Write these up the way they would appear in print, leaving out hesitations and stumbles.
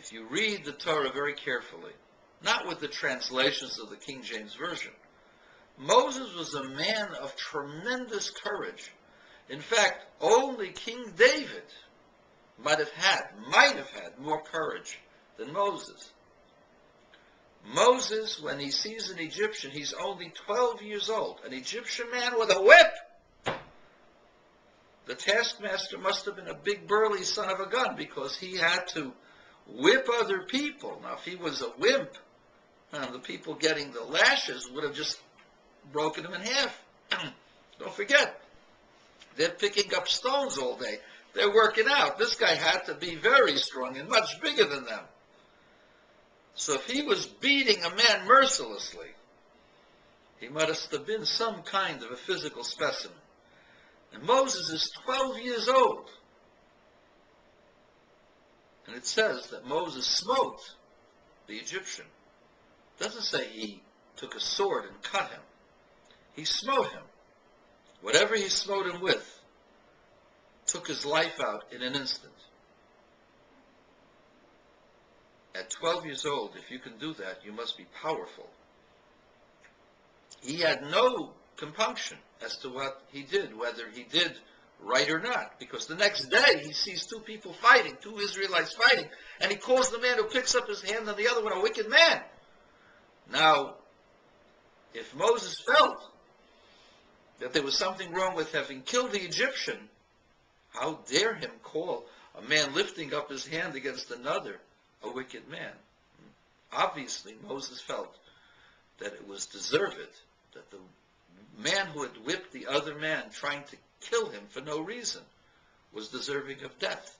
if you read the Torah very carefully, not with the translations of the King James Version, Moses was a man of tremendous courage. In fact, only King David might have had more courage than Moses. Moses, when he sees an Egyptian, he's only 12 years old, an Egyptian man with a whip. The taskmaster must have been a big burly son of a gun, because he had to whip other people. Now, if he was a wimp, the people getting the lashes would have just broken him in half. Don't forget, they're picking up stones all day. They're working out. This guy had to be very strong and much bigger than them. So if he was beating a man mercilessly, he must have been some kind of a physical specimen. And Moses is 12 years old. And it says that Moses smote the Egyptian. It doesn't say he took a sword and cut him. He smote him. Whatever he smote him with took his life out in an instant. At 12 years old, if you can do that, you must be powerful. He had no compunction as to what he did, whether he did right or not, because the next day he sees two people fighting, two Israelites fighting, and he calls the man who picks up his hand and the other one a wicked man. Now, if Moses felt that there was something wrong with having killed the Egyptian, how dare him call a man lifting up his hand against another a wicked man? Obviously, Moses felt that it was deserved, that the man who had whipped the other man, trying to kill him for no reason, was deserving of death.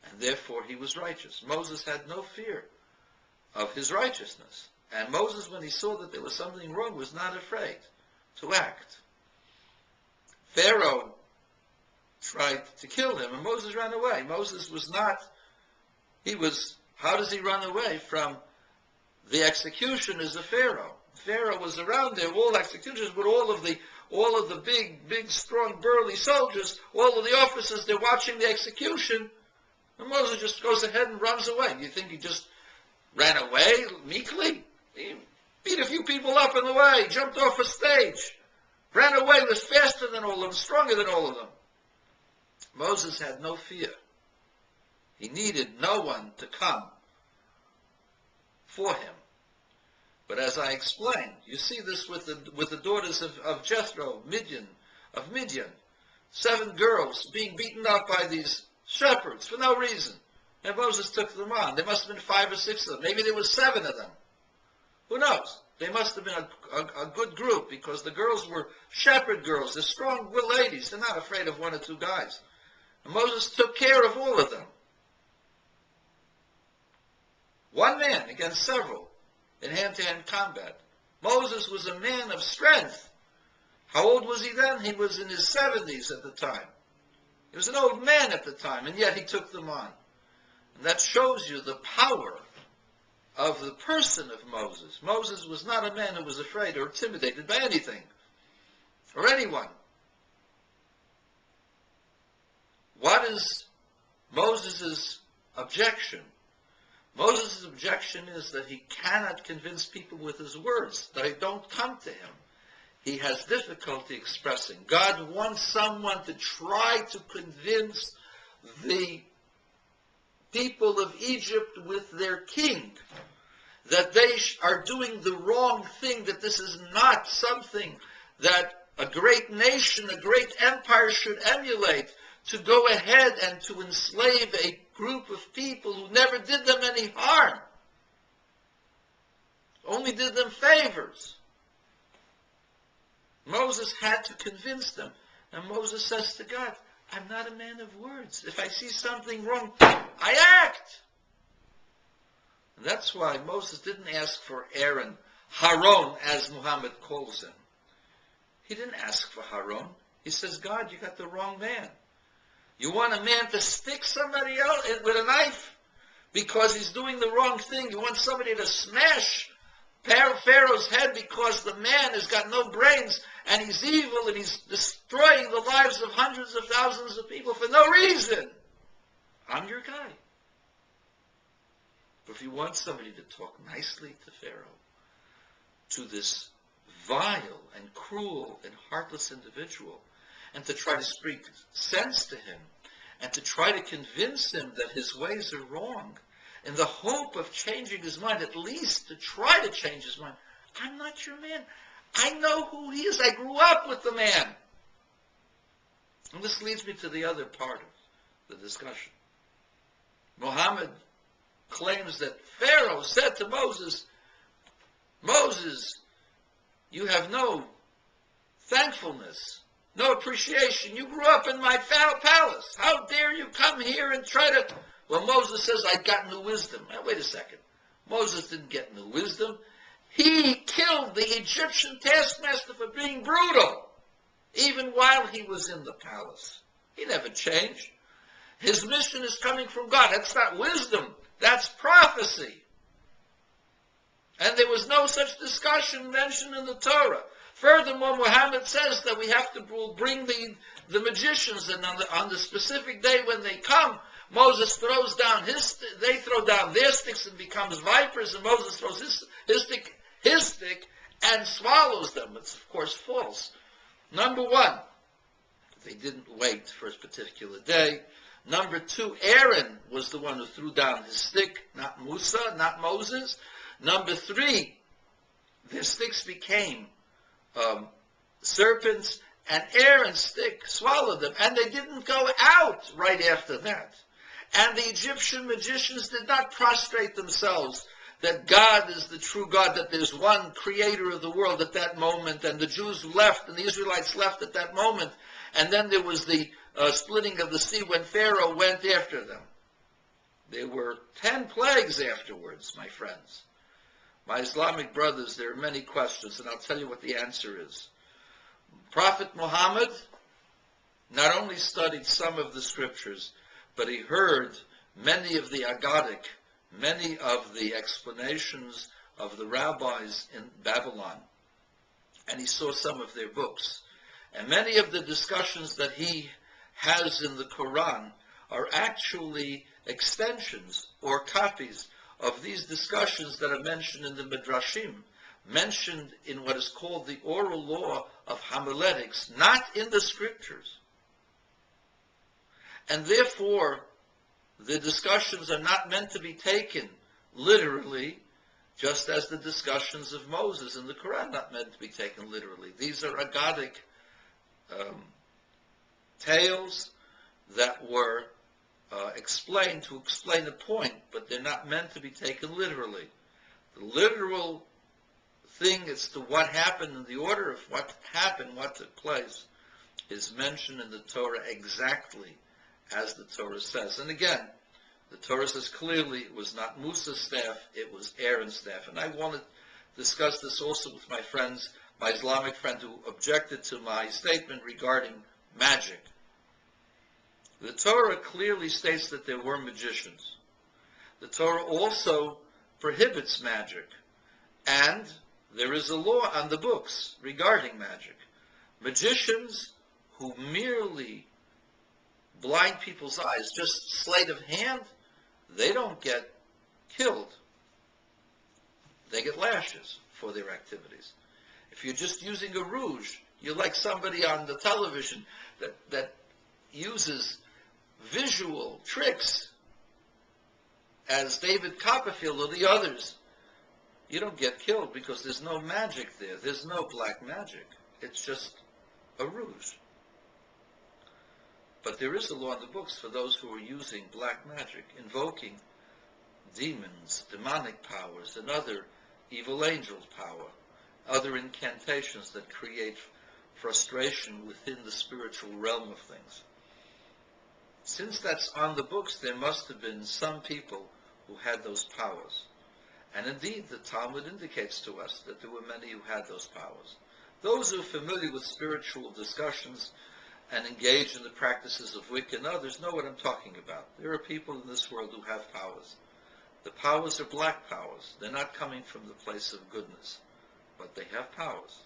And therefore he was righteous. Moses had no fear of his righteousness. And Moses, when he saw that there was something wrong, was not afraid to act. Pharaoh tried to kill him, and Moses ran away. Moses was not, how does he run away from the executioners of Pharaoh? Pharaoh was around there, all executioners, with all of the big, strong, burly soldiers, all of the officers, they're watching the execution, and Moses just goes ahead and runs away. Do you think he just ran away meekly? He beat a few people up on the way, jumped off a stage, ran away, was faster than all of them, stronger than all of them. Moses had no fear. He needed no one to come for him. But as I explained, you see this with the daughters of Jethro, of Midian. 7 girls being beaten up by these shepherds for no reason. And Moses took them on. There must have been 5 or 6 of them. Maybe there was 7 of them. Who knows? They must have been a good group, because the girls were shepherd girls. They're strong ladies. They're not afraid of 1 or 2 guys. And Moses took care of all of them. One man against several in hand-to-hand combat. Moses was a man of strength. How old was he then? He was in his 70s at the time. He was an old man at the time, and yet he took them on. And that shows you the power of the person of Moses. Moses was not a man who was afraid or intimidated by anything or anyone. What is Moses' objection? Moses' objection is that he cannot convince people with his words. They don't come to him. He has difficulty expressing. God wants someone to try to convince the people of Egypt with their king that they are doing the wrong thing, that this is not something that a great nation, a great empire should emulate, to go ahead and to enslave a group of people who never did them any harm, only did them favors. Moses had to convince them. And Moses says to God, I'm not a man of words. If I see something wrong, I act. And that's why Moses didn't ask for Aaron, Haron, as Muhammad calls him. He didn't ask for Haron. He says, God, you got the wrong man. You want a man to stick somebody else with a knife because he's doing the wrong thing. You want somebody to smash Pharaoh's head because the man has got no brains and he's evil and he's destroying the lives of hundreds of thousands of people for no reason. I'm your guy. if you want somebody to talk nicely to Pharaoh, to this vile and cruel and heartless individual, and to try to speak sense to him, and to try to convince him that his ways are wrong, in the hope of changing his mind, at least to try to change his mind. I'm not your man. I know who he is. I grew up with the man. And this leads me to the other part of the discussion. Muhammad claims that Pharaoh said to Moses, Moses, you have no thankfulness, no appreciation. You grew up in my palace. How dare you come here and try to... Well, Moses says, I got new wisdom. Now, wait a second. Moses didn't get new wisdom. He killed the Egyptian taskmaster for being brutal, even while he was in the palace. He never changed. His mission is coming from God. That's not wisdom. That's prophecy. And there was no such discussion mentioned in the Torah. Furthermore, Muhammad says that we have to bring the magicians, and on the specific day when they come, Moses throws down they throw down their sticks and becomes vipers, and Moses throws his stick and swallows them. It's of course false. Number one, they didn't wait for a particular day. Number two, Aaron was the one who threw down his stick, not Musa, not Moses. Number three, their sticks became serpents, and Aaron's stick swallowed them, and they didn't go out right after that. And the Egyptian magicians did not prostrate themselves that God is the true God, that there's one creator of the world at that moment, and the Jews left, and the Israelites left at that moment, and then there was the splitting of the sea when Pharaoh went after them. There were 10 plagues afterwards, my friends. My Islamic brothers, there are many questions, and I'll tell you what the answer is. Prophet Muhammad not only studied some of the scriptures, but he heard many of the Agadic, many of the explanations of the rabbis in Babylon, and he saw some of their books. And many of the discussions that he has in the Quran are actually extensions or copies of these discussions that are mentioned in the Midrashim, mentioned in what is called the oral law of homiletics, not in the scriptures. And therefore, the discussions are not meant to be taken literally, just as the discussions of Moses in the Quran are not meant to be taken literally. These are Agadic tales that were explained to explain a point, but they're not meant to be taken literally. The literal thing as to what happened in the order of what happened, what took place, is mentioned in the Torah exactly as the Torah says. And again, the Torah says clearly it was not Musa's staff, it was Aaron's staff. And I want to discuss this also with my friends, my Islamic friend who objected to my statement regarding magic. The Torah clearly states that there were magicians. The Torah also prohibits magic. And there is a law on the books regarding magic. Magicians who merely blind people's eyes, just sleight of hand, they don't get killed. They get lashes for their activities. If you're just using a rouge, you're like somebody on the television that uses visual tricks as David Copperfield or the others. You don't get killed because there's no magic there. There's no black magic. It's just a ruse. But there is a law in the books for those who are using black magic, invoking demons, demonic powers, and other evil angels' power, other incantations that create frustration within the spiritual realm of things. Since that's on the books, there must have been some people who had those powers. And indeed, the Talmud indicates to us that there were many who had those powers. Those who are familiar with spiritual discussions and engage in the practices of Wicca and others know what I'm talking about. There are people in this world who have powers. The powers are black powers. They're not coming from the place of goodness, but they have powers.